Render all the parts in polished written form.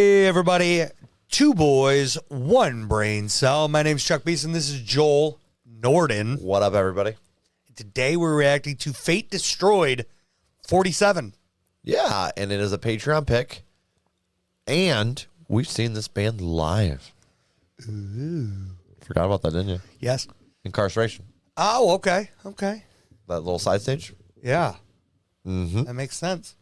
Hey, everybody. Two boys, one brain cell. My name's Chuck Beeson. This is Joel Norden. What up, everybody? Today, we're reacting to Fate Destroyed 47. Yeah, and it is a Patreon pick. And we've seen this band live. Ooh. Forgot about that, didn't you? Yes. Incarceration. Oh, okay. Okay. That little side stage? Yeah. Mm-hmm. That makes sense.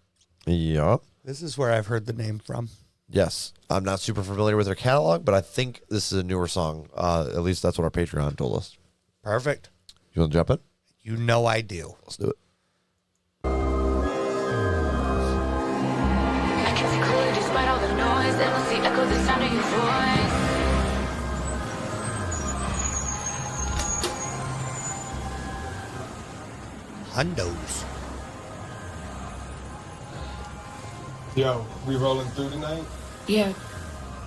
Yep. This is where I've heard the name from. Yes. I'm not super familiar with their catalog, but I think this is a newer song. At least that's what our Patreon told us. Perfect. You want to jump in? You know I do. Let's do it. I can see clearly despite all the noise. Endlessly echoes the sound of your voice. Hundos. Yo, we rolling through tonight? Yeah,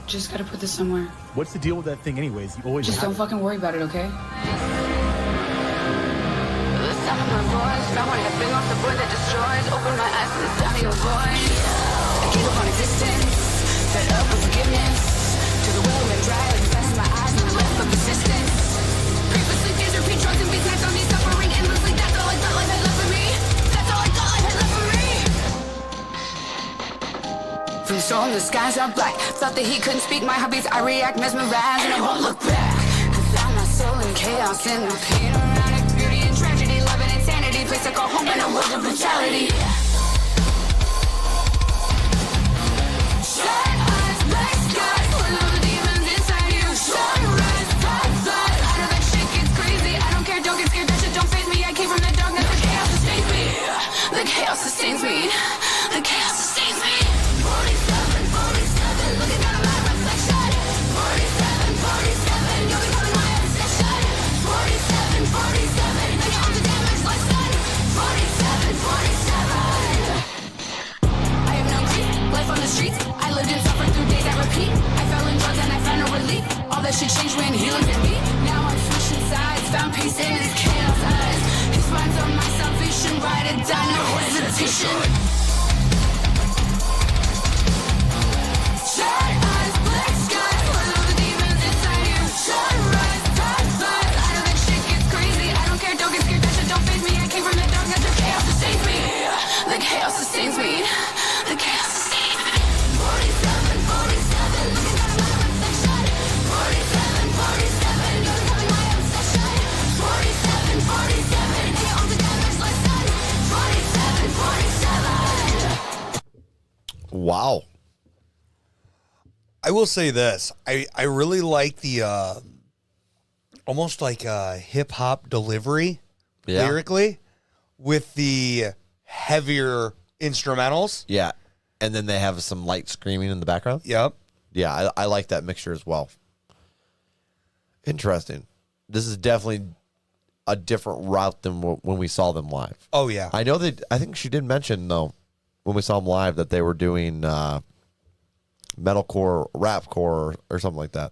just gotta put this somewhere. What's the deal with that thing anyways? You always Just have don't fucking worry about it, okay? The sound of my voice. Found one that bring off the board that destroys. Open my eyes to the sound of your voice. I gave up on existence. Fed up with forgiveness. To the well and dry. Like fast my eyes and left of resistance. Previously days repeat drugs and beats. Nights on me suffering endlessly. That's all I thought life had left for me. That's all I thought life had left for me. From the storm, the skies are black. Thought that he couldn't speak my heartbeats. I react, mesmerized, and I won't look back. I found my soul in chaos, in the pain around it. Beauty and tragedy, love and insanity. Place I call home in a world of brutality. Shut eyes, black skies, full of the demons inside you. Sunrise, bright light, out of that shit gets crazy. I don't care, don't get scared, that shit don't faze me. I came from the darkness, the chaos sustains me. The chaos sustains me. The chaos sustains me. 47, 47, looking down at my reflection. 47, 47, you're becoming my obsession. 47, 47, and you're on the damage like sun. 47, 47. I have no grief, life on the streets. I lived and suffered through days I repeat. I fell in drugs and I found no relief. All that shit changed when he looked at me. Now I'm switching sides, found peace in his chaos eyes. His mind's on my salvation, ride or die, no hesitation. Shut eyes, black sky, full of the demons inside you. Sunrise, bright light, out of that shit gets crazy. I don't care, don't get scared, that shit don't faze me. I came from the darkness, the chaos sustains me. The chaos sustains me. The chaos sustains me. 47, 47, looking down at my reflection. 47, 47, you're becoming my obsession. 47, 47, and you're on the damage like sun. 47, 47. Wow. I will say this. I really like the almost like a hip hop delivery lyrically with the heavier instrumentals. Yeah. And then they have some light screaming in the background. Yep. Yeah, I like that mixture as well. Interesting. This is definitely a different route than when we saw them live. Oh yeah. I know that. I think she did mention though when we saw them live that they were doing metalcore, rapcore, or something like that.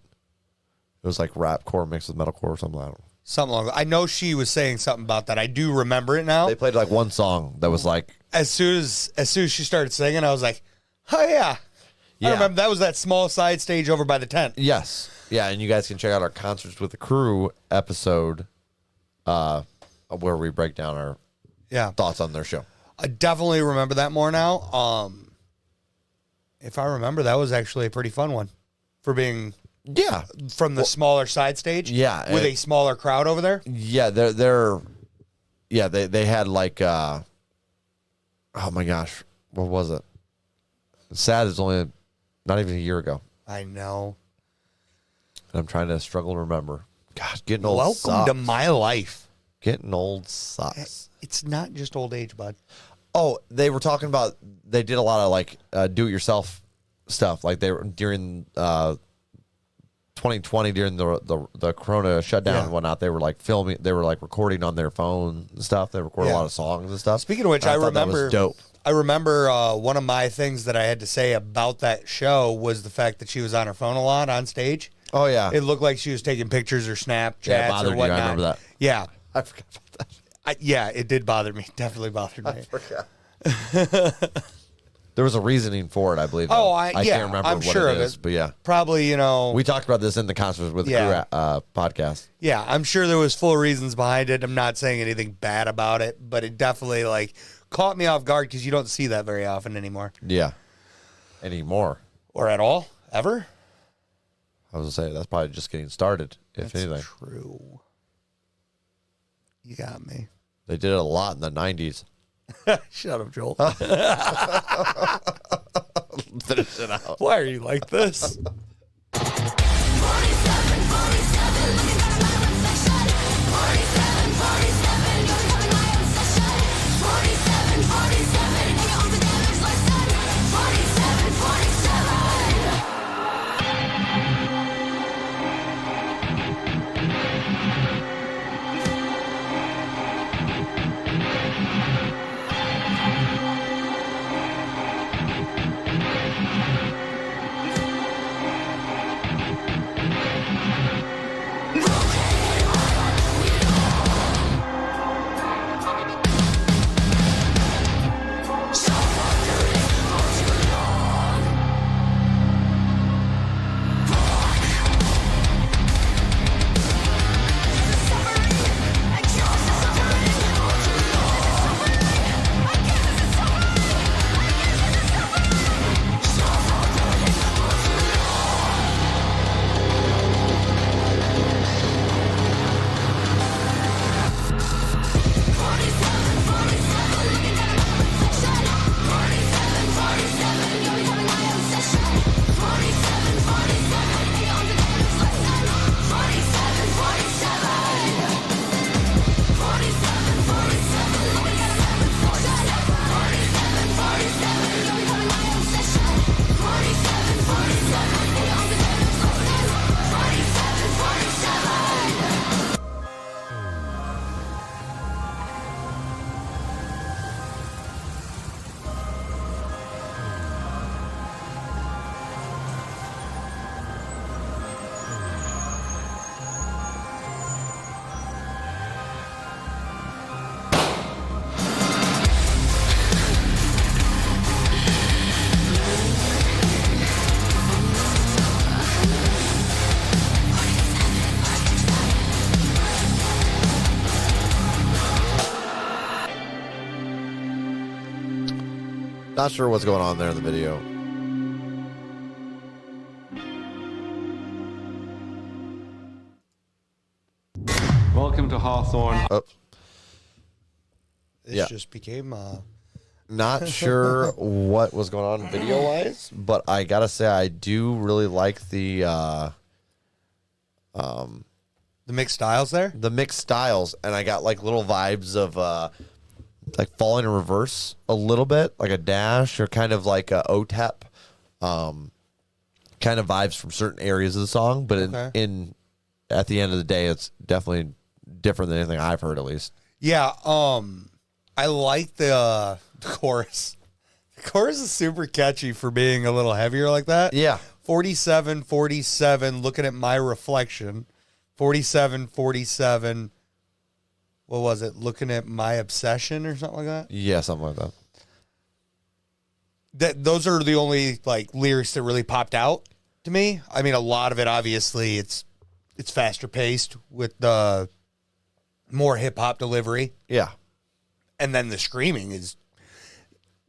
It was like rapcore mixed with metalcore or something. I don't know. Something like that. I know she was saying something about that. I do remember it now. They played like one song that was like As soon as she started singing, I was like, oh yeah. Yeah. I remember that was that small side stage over by the tent. yes, yeah, and you guys can check out our Concerts with the Crew episode, where we break down our thoughts on their show. I definitely remember that more now. If I remember, that was actually a pretty fun one for being from the smaller side stage. Yeah, with a smaller crowd over there. Yeah, they had like oh my gosh, what was it? Sad is only not even a year ago. I know. And I'm trying to struggle to remember. God, getting old Welcome sucks. to my life. Getting old sucks. It's not just old age, bud. Oh, they were talking about they did a lot of like do-it-yourself stuff. Like they were during 2020 during the Corona shutdown and whatnot. They were like filming. They were like recording on their phone and stuff. They recorded a lot of songs and stuff. Speaking of which, I thought that remember was dope. I remember one of my things that I had to say about that show was the fact that she was on her phone a lot on stage. Oh yeah, It looked like she was taking pictures or Snapchats yeah, it bothered or whatnot. you. I remember that. Yeah, I forgot about that. yeah, it did bother me. Definitely bothered me. I forgot. There was a reasoning for it, I believe. Oh, though. I can't remember I'm what sure it of is, it. but yeah. Probably, We talked about this in the Concerts with the Yeah. Crew podcast. Yeah, I'm sure there was full reasons behind it. I'm not saying anything bad about it, but it definitely like caught me off guard because you don't see that very often anymore. Yeah. Anymore. Or at all, ever. I was going to say, that's probably just getting started, if That's anything. true. You got me. They did it a lot in the 90s. Shut up, Joel. Finish it out. Why are you like this? 47, 47, looking at my reflection. 47, 47, you're becoming my obsession. 47, 47, hanging on the damage lesson. 47, 47. Not sure what's going on there in the video. Welcome to Hawthorne. Oh, This Yeah. just became not sure what was going on video wise, but I gotta say I do really like the mixed styles there. the mixed styles, and I got like little vibes of like falling in reverse a little bit, like a dash or kind of like a OTEP, kind of vibes from certain areas of the song. But Okay. in at the end of the day, it's definitely different than anything I've heard, at least. Yeah, I like the chorus. The chorus is super catchy for being a little heavier like that. Yeah. 47, 47, looking at my reflection. 47, 47. What was it? Looking at my obsession or something like that? Yeah, something like that. Those are the only like lyrics that really popped out to me. I mean, a lot of it obviously it's faster paced with the more hip hop delivery. Yeah. And then the screaming is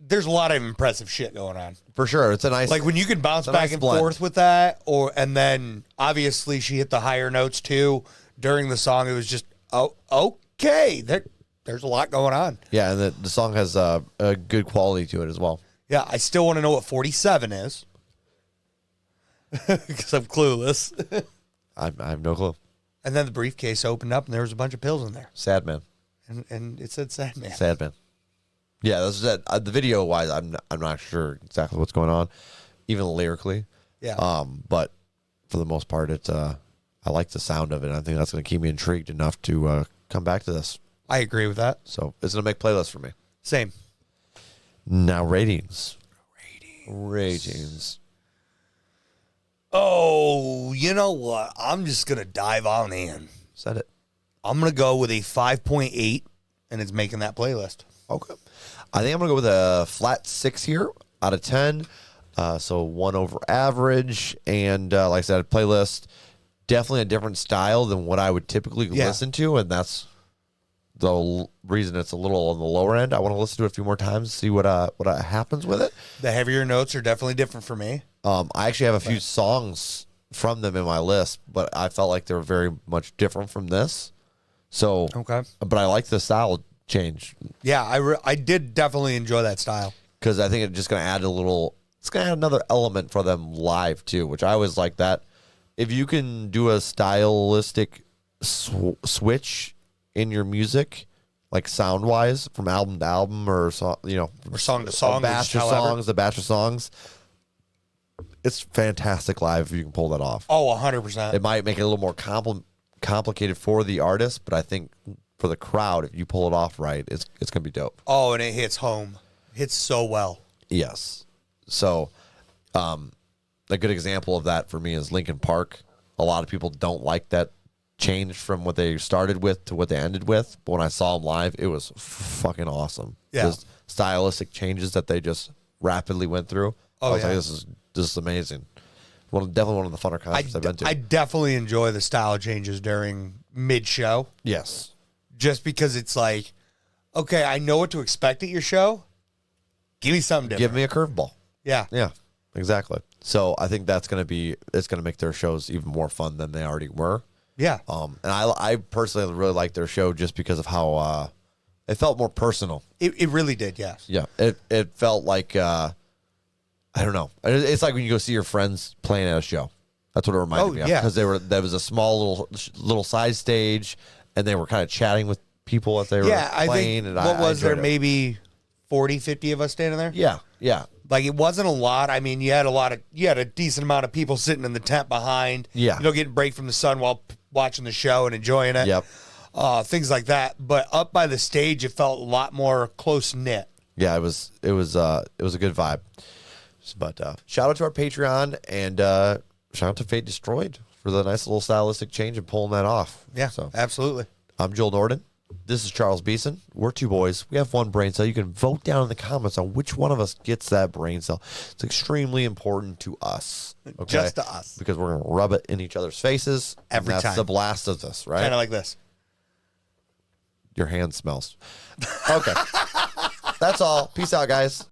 there's a lot of impressive shit going on. For sure. It's a nice, Like when you can bounce a back nice and blend. forth with that, and then obviously she hit the higher notes too during the song. It was just okay. There's a lot going on. yeah, and the song has a good quality to it as well. Yeah, I still want to know what 47 is because I'm clueless. I have no clue. And then the briefcase opened up and there was a bunch of pills in there, Sad man. and it said "sad man." Sad man. Yeah, that's that. The video wise, I'm not sure exactly what's going on, even lyrically. Yeah. But for the most part, it's I like the sound of it. I think that's going to keep me intrigued enough to come back to this. I agree with that. So it's going to make playlists for me. Same. Now ratings. Ratings. Oh, you know what? I'm just gonna dive on in. Said it. I'm gonna go with a 5.8, and it's making that playlist. Okay. I think I'm going to go with a flat 6 here. out of 10. So 1 over average. And like I said, playlist, definitely a different style than what I would typically listen to. And that's the reason it's a little on the lower end. I want to listen to it a few more times, see what happens with it. The heavier notes are definitely different for me. I actually have a few songs from them in my list, but I felt like they were very much different from this. So, okay. But I like the style change. Yeah, I did definitely enjoy that style. Because I think it's just going to add it's going to add another element for them live too, which I always like that. If you can do a stylistic switch in your music, like sound wise, from album to album or song to song, a batch of songs, it's fantastic live if you can pull that off. Oh, 100%. It might make it a little more complicated for the artist, but I think for the crowd, if you pull it off right, it's going to be dope. Oh, and it hits home. Hits so well. Yes. So, a good example of that for me is Linkin Park. A lot of people don't like that change from what they started with to what they ended with. But when I saw them live, it was fucking awesome. Yeah. Those stylistic changes that they just rapidly went through. Oh, I was yeah. like, this is amazing. Definitely one of the funner concerts I've been to. I definitely enjoy the style changes during mid-show. Yes. Just because it's like, okay, I know what to expect at your show. Give me something different. Give me a curveball. Yeah. Yeah, exactly. So I think it's going to make their shows even more fun than they already were. Yeah. And I personally really like their show just because of how it felt more personal. It really did, yes. Yeah. It felt like I don't know. It's like when you go see your friends playing at a show. That's what it reminded me of. Yeah. Because there was a small little side stage, and they were kind of chatting with people as they were playing. I think, and what was there, it. Maybe 40, 50 of us standing there? Yeah, yeah. Like, it wasn't a lot. I mean, you had a decent amount of people sitting in the tent behind. Yeah. Getting a break from the sun while watching the show and enjoying it. Yep. Things like that. But up by the stage, it felt a lot more close-knit. Yeah, it was a good vibe. But shout out to our Patreon and shout out to Fate Destroyed for the nice little stylistic change and pulling that off. Yeah, so absolutely. I'm Joel Norden. This is Charles Beeson. We're two boys. We have one brain cell. You can vote down in the comments on which one of us gets that brain cell. It's extremely important to us. Okay? Just to us. Because we're going to rub it in each other's faces. Every and time. That's the blast of this, right? Kind of like this. Your hand smells. Okay. That's all. Peace out, guys.